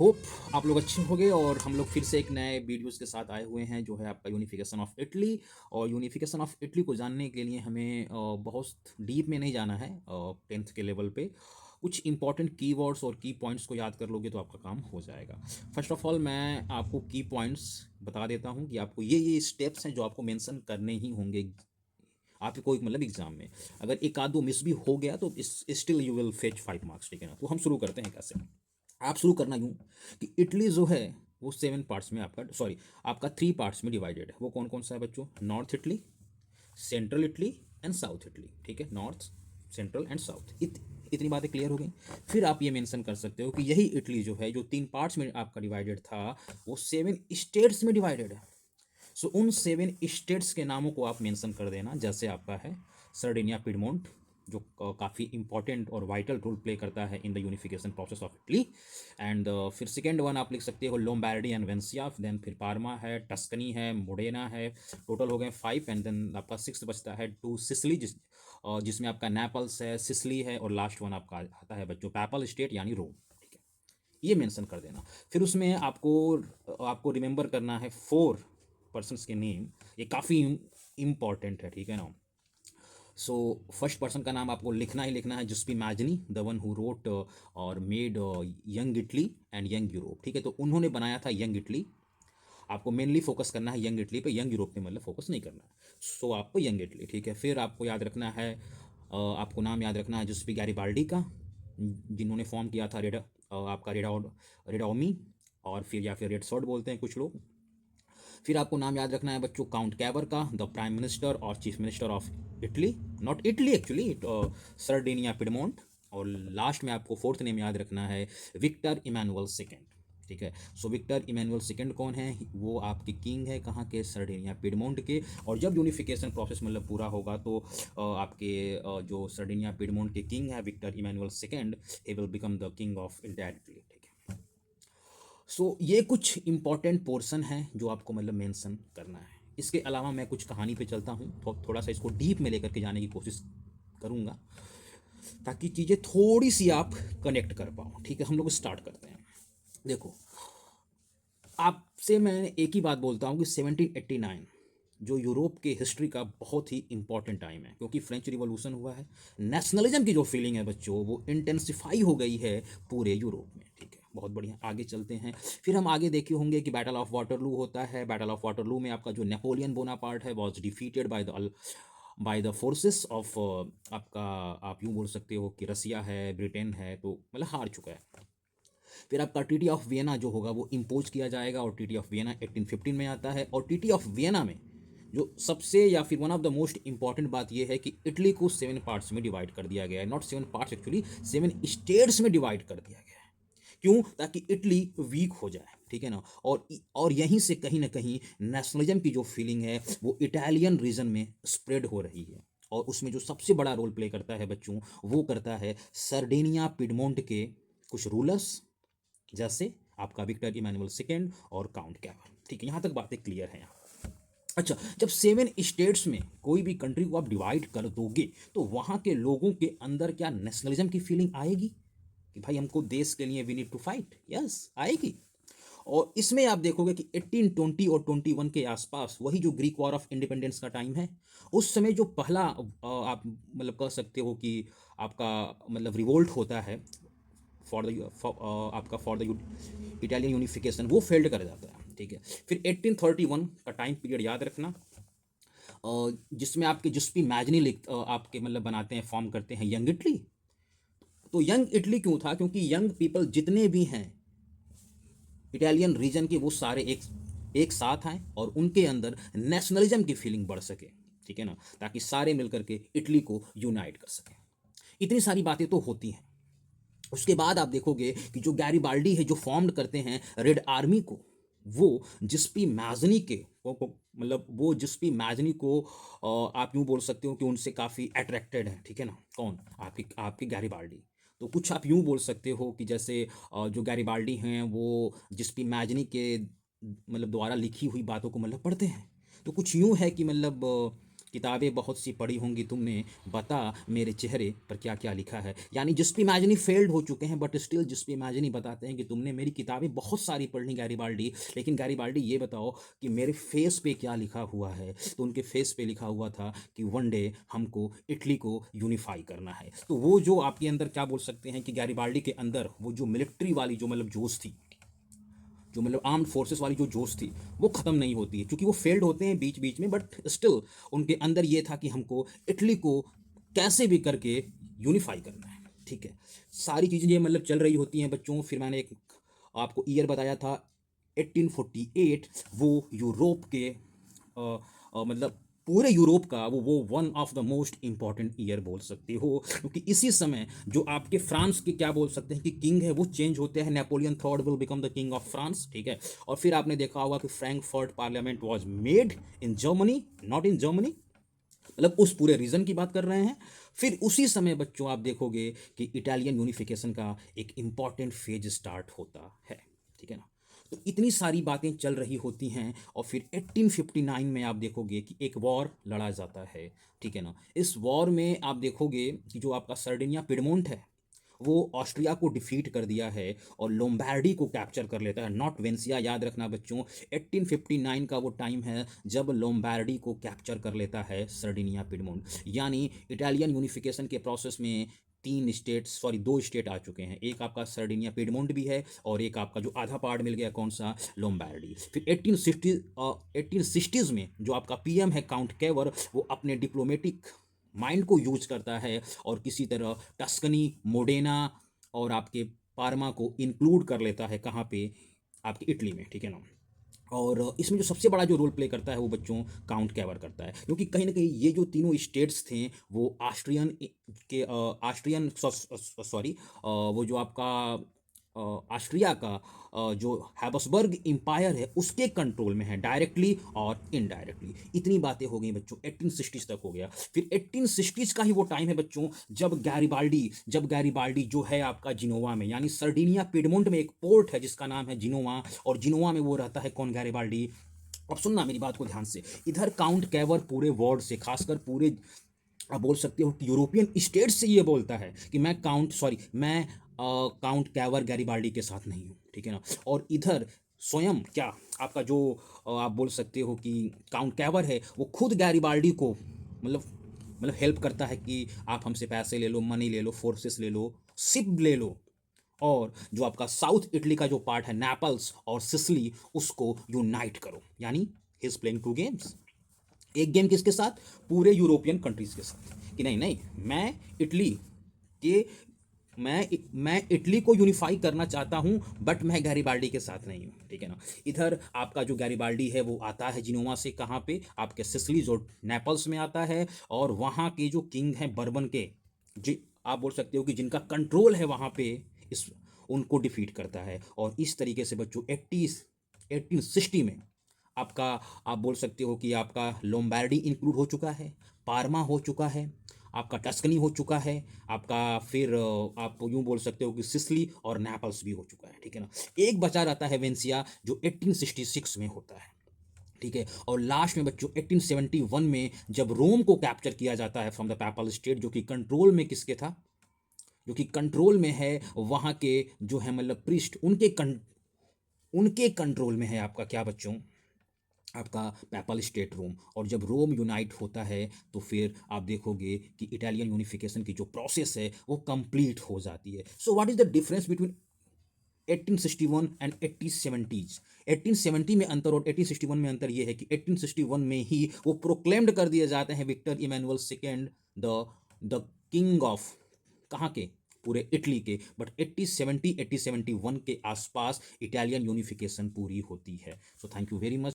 Hope आप लोग अच्छे होंगे और हम लोग फिर से एक नए वीडियोस के साथ आए हुए हैं जो है आपका यूनिफिकेशन ऑफ इटली। और यूनिफिकेशन ऑफ इटली को जानने के लिए हमें बहुत डीप में नहीं जाना है। 10th के लेवल पे कुछ इंपॉर्टेंट कीवर्ड्स और की पॉइंट्स को याद कर लोगे तो आपका काम हो जाएगा। फर्स्ट ऑफ ऑल मैं आपको की पॉइंट्स बता देता हूँ कि आपको ये स्टेप्स हैं जो आपको मेंशन करने ही होंगे आपके कोई मतलब एग्जाम में। अगर एक आध दो मिस भी हो गया तो still you will fetch 5 marks, ठीक है ना। तो हम शुरू करते हैं कैसे। आप शुरू करना यूँ कि इटली जो है वो 7 पार्ट्स में आपका सॉरी आपका 3 पार्ट्स में डिवाइडेड है। वो कौन कौन सा है बच्चों? North Italy, central Italy and south Italy, ठीक है। नॉर्थ, सेंट्रल एंड साउथ, इतनी बातें क्लियर हो गई। फिर आप ये मेंशन कर सकते हो कि यही इटली जो है जो 3 पार्ट्स में आपका डिवाइडेड था वो 7 स्टेट्स में डिवाइडेड है। सो उन 7 स्टेट्स के नामों को आप मेंशन कर देना। जैसे आपका है सर्डिनिया पिडमोंट जो काफ़ी इंपॉर्टेंट और वाइटल रोल प्ले करता है in the unification process of Italy. And फिर सेकेंड वन आप लिख सकते हो लोम्बार्डी एंड वेंसिया। देन फिर पार्मा है, टस्कनी है, मोडेना है। टोटल हो गए 5। एंड देन आपका 6 बचता है टू सिसली जिसमें आपका नेपल्स है, सिसली है, और लास्ट वन आपका आता है बच्चों पैपल स्टेट यानी रोम, ठीक है। ये मेंशन कर देना। फिर उसमें आपको आपको रिमेंबर करना है 4 पर्सन्स के नेम। ये काफ़ी इम्पॉर्टेंट है, ठीक है ना। सो फर्स्ट पर्सन का नाम आपको लिखना ही लिखना है, Giuseppe Mazzini, the one who wrote और made young Italy and young Europe, ठीक है। तो उन्होंने बनाया था यंग इटली। आपको मेनली फोकस करना है यंग इटली पे, यंग यूरोप पे मतलब फोकस नहीं करना है। सो आपको यंग इटली, ठीक है। फिर आपको याद रखना है आपको नाम याद रखना है जुस्पी गैरिबाल्डी का, जिन्होंने फॉर्म किया था आपका रेडाओमी, और फिर या फिर रेड सॉर्ट बोलते हैं कुछ लोग। फिर आपको नाम याद रखना है बच्चों काउंट कैवर का, द प्राइम मिनिस्टर और chief minister of Italy, not Italy actually, Sardinia Piedmont. और लास्ट में आपको फोर्थ नेम याद रखना है विक्टर इमानुअल सेकेंड, ठीक है। सो विक्टर इमानुअल सेकेंड कौन है? वो आपके किंग है, कहाँ के? सर्डिनिया पिडमोंट के। और जब यूनिफिकेशन प्रोसेस मतलब पूरा होगा तो आपके जो सर्डिनिया पिडमोंट के किंग है Victor Emmanuel second, he will become the king of entire Italy, ठीक है। सो ये कुछ इंपॉर्टेंट पोर्शन है जो आपको मतलब मेंशन करना है। इसके अलावा मैं कुछ कहानी पे चलता हूँ, थोड़ा सा इसको डीप में लेकर के जाने की कोशिश करूँगा ताकि चीज़ें थोड़ी सी आप कनेक्ट कर पाओ, ठीक है। हम लोग स्टार्ट करते हैं। देखो, आपसे मैं एक ही बात बोलता हूँ कि 1789 जो यूरोप के हिस्ट्री का बहुत ही इंपॉर्टेंट टाइम है, क्योंकि फ्रेंच रिवॉल्यूशन हुआ है। नेशनलिज्म की जो फीलिंग है बच्चों वो इंटेंसिफाई हो गई है पूरे यूरोप में, ठीक है। बहुत बढ़िया, आगे चलते हैं। फिर हम आगे देखे होंगे कि बैटल ऑफ वाटरलू होता है। बैटल ऑफ वाटरलू में आपका जो नेपोलियन बोनापार्ट है was defeated by the forces of आपका, आप यूँ बोल सकते हो कि रसिया है, ब्रिटेन है, तो मतलब हार चुका है। फिर आपका टीटी ऑफ वियना जो होगा वो इम्पोज किया जाएगा, और टीटी ऑफ वियना 1815 में आता है। और टीटी ऑफ वियना में जो सबसे या फिर one of the most important बात यह है कि इटली को 7 पार्ट्स में डिवाइड कर दिया गया है। नॉट 7 पार्ट्स एक्चुअली, 7 स्टेट्स में डिवाइड कर दिया गया है। क्यों? ताकि इटली वीक हो जाए, ठीक है ना। और यहीं से कहीं ना कहीं नेशनलिज्म की जो फीलिंग है वो इटालियन रीजन में स्प्रेड हो रही है। और उसमें जो सबसे बड़ा रोल प्ले करता है बच्चों वो करता है सर्डेनिया पिडमोंट के कुछ रूलर्स, जैसे आपका विक्टर इमानुअल सेकेंड और काउंट कैवर, ठीक है। यहाँ तक बातें क्लियर हैं यहाँ। अच्छा, जब 7 स्टेट्स में कोई भी कंट्री को आप डिवाइड कर दोगे तो वहाँ के लोगों के अंदर क्या नेशनलिज्म की फीलिंग आएगी कि भाई हमको देश के लिए we need to fight? Yes, आएगी। और इसमें आप देखोगे कि 1820 और 21 के आसपास वही जो ग्रीक वॉर ऑफ इंडिपेंडेंस का टाइम है, उस समय जो पहला आप मतलब कह सकते हो कि आपका मतलब रिवोल्ट होता है फॉर द आपका फॉर द इटालियन यूनिफिकेशन, वो फेल्ड कर जाता है, ठीक है। फिर 1831 का टाइम पीरियड याद रखना, जिसमें आपके जुस्पी मैजनी आपके मतलब बनाते हैं, फॉर्म करते हैं यंग इटली। तो यंग इटली क्यों था? क्योंकि यंग पीपल जितने भी हैं इटालियन रीजन के वो सारे एक एक साथ आए और उनके अंदर नेशनलिज्म की फीलिंग बढ़ सके, ठीक है ना, ताकि सारे मिलकर के इटली को यूनाइट कर सके। इतनी सारी बातें तो होती हैं। उसके बाद आप देखोगे कि जो गैरिबाल्डी है जो फॉर्म्ड करते हैं रेड आर्मी को, वो जिस्पी मैजनी के मतलब वो जिस्पी मैजनी को आप यूँ बोल सकते हो कि उनसे काफ़ी अट्रैक्टेड है, ठीक है ना। कौन? आपकी आपकी गैरिबाल्डी। तो कुछ आप यूँ बोल सकते हो कि जैसे जो गैरिबाल्डी हैं वो जिस्पी मैजनी के मतलब द्वारा लिखी हुई बातों को मतलब पढ़ते हैं। तो कुछ यूँ है कि मतलब किताबें बहुत सी पढ़ी होंगी तुमने, बता मेरे चेहरे पर क्या क्या लिखा है। यानी जिसपी इमेजिनी फेल्ड हो चुके हैं, बट स्टिल जिसपी इमेजिनी बताते हैं कि तुमने मेरी किताबें बहुत सारी पढ़ ली गैरिबाल्डी, लेकिन गैरिबाल्डी ये बताओ कि मेरे फेस पे क्या लिखा हुआ है। तो उनके फेस पे लिखा हुआ था कि वन डे हमको इटली को यूनिफाई करना है। तो वो जो आपके अंदर क्या बोल सकते हैं कि गैरिबाल्डी के अंदर वो जो मिलिट्री वाली जो मतलब जोश थी, जो मतलब आर्म्ड फोर्सेस वाली जो जोश थी, वो ख़त्म नहीं होती है, क्योंकि वो फेल्ड होते हैं बीच बीच में, बट स्टिल उनके अंदर ये था कि हमको इटली को कैसे भी करके यूनिफाई करना है। ठीक है, सारी चीज़ें ये मतलब चल रही होती हैं बच्चों। फिर मैंने एक आपको ईयर बताया था 1848, वो यूरोप के मतलब पूरे यूरोप का वो one of the most important year बोल सकते हो, क्योंकि इसी समय जो आपके फ्रांस के क्या बोल सकते हैं कि किंग है वो चेंज होते हैं। Napoleon third will become the king of France. ठीक है, और फिर आपने देखा होगा कि Frankfurt parliament was made in Germany, not in Germany, मतलब उस पूरे रीजन की बात कर रहे हैं। फिर उसी समय बच्चों आप देखोगे कि इटालियन यूनिफिकेशन का एक इंपॉर्टेंट फेज स्टार्ट होता है। ठीक है ना, तो इतनी सारी बातें चल रही होती हैं, और फिर 1859 में आप देखोगे कि एक वॉर लड़ा जाता है। ठीक है ना, इस वॉर में आप देखोगे कि जो आपका सर्डिनिया पिडमोंट है वो ऑस्ट्रिया को डिफीट कर दिया है और लोम्बार्डी को कैप्चर कर लेता है, नॉट वेंसिया। याद रखना बच्चों, 1859 का वो टाइम है जब लोम्बार्डी को कैप्चर कर लेता है सर्डिनिया पिडमोंट। यानी इटालियन यूनिफिकेशन के प्रोसेस में तीन स्टेट, सॉरी दो स्टेट आ चुके हैं, एक आपका सर्डिनिया पिडमोंट भी है और एक आपका जो आधा पार्ट मिल गया कौन सा, लोम्बार्डी। फिर 1860s में जो आपका पीएम है काउंट केवर, वो अपने डिप्लोमेटिक माइंड को यूज करता है और किसी तरह टस्कनी, मोडेना और आपके पार्मा को इंक्लूड कर लेता है, कहाँ पे, आपकी इटली में। ठीक है ना, और इसमें जो सबसे बड़ा जो रोल प्ले करता है वो बच्चों काउंट कैवर करता है, क्योंकि कहीं ना कहीं ये जो तीनों स्टेट्स थे वो ऑस्ट्रियन के ऑस्ट्रियन, सॉरी, वो जो आपका ऑस्ट्रिया का जो हैबसबर्ग एम्पायर है उसके कंट्रोल में है, डायरेक्टली और इनडायरेक्टली। इतनी बातें हो गई बच्चों, 1860s तक हो गया। फिर 1860s का ही वो टाइम है बच्चों जब गैरिबाल्डी जो है आपका जिनोवा में, यानी सर्डिनिया पिडमोंट में एक पोर्ट है जिसका नाम है जिनोवा, और जिनोवा में वो रहता है कौन, गैरिबाल्डी। अब सुनना मेरी बात को ध्यान से, इधर काउंट कैवर पूरे वर्ल्ड से, खासकर पूरे आप बोल सकते हो कि यूरोपियन स्टेट से ये बोलता है कि मैं काउंट कैवर गैरिबाल्डी के साथ नहीं हूँ। ठीक है ना, और इधर स्वयं क्या आपका जो आप बोल सकते हो कि काउंट कैवर है वो खुद गैरिबाल्डी को मतलब हेल्प करता है कि आप हमसे पैसे ले लो, मनी ले लो, फोर्सेस ले लो, शिप ले लो, और जो आपका साउथ इटली का जो पार्ट है नेपल्स और सिसली उसको यूनाइट करो। यानी he is playing to games, एक गेम किसके साथ, पूरे यूरोपियन कंट्रीज के साथ, कि नहीं नहीं, मैं इटली के मैं इटली को यूनिफाई करना चाहता हूं, बट मैं गैरिबाल्डी के साथ नहीं हूं। ठीक है ना, इधर आपका जो गैरिबाल्डी है वो आता है जिनोवा से, कहाँ पे, आपके सिसली जो नेपल्स में आता है, और वहाँ के जो किंग हैं बर्बन के, जी आप बोल सकते हो कि जिनका कंट्रोल है वहाँ पे, इस उनको डिफीट करता है। और इस तरीके से बच्चों 1860 में आपका आप बोल सकते हो कि आपका लोम्बार्डी इंक्लूड हो चुका है, पार्मा हो चुका है, आपका टस्कनी हो चुका है, आपका फिर आप यूं बोल सकते हो कि सिसली और नेपल्स भी हो चुका है। ठीक है ना, एक बचा रहता है वेंसिया जो 1866 में होता है। ठीक है, और लास्ट में बच्चों 1871 में जब रोम को कैप्चर किया जाता है फ्रॉम द पैपल स्टेट, जो कि कंट्रोल में किसके था, जो कि कंट्रोल में है वहाँ के जो है मतलब प्रिस्ट, उनके कंट्रोल में है आपका क्या बच्चों, आपका पैपल स्टेट रोम। और जब रोम यूनाइट होता है तो फिर आप देखोगे कि इटालियन यूनिफिकेशन की जो प्रोसेस है वो कंप्लीट हो जाती है। So what is the difference between 1861 and 1870s? 1870 में अंतर और 1861 में अंतर ये है कि 1861 में ही वो प्रोक्लेम्ड कर दिए जाते हैं Victor Emmanuel second the the king of, कहाँ के, पूरे इटली के। बट 1870 1871 के आसपास इटालियन यूनिफिकेशन पूरी होती है। So thank you very much.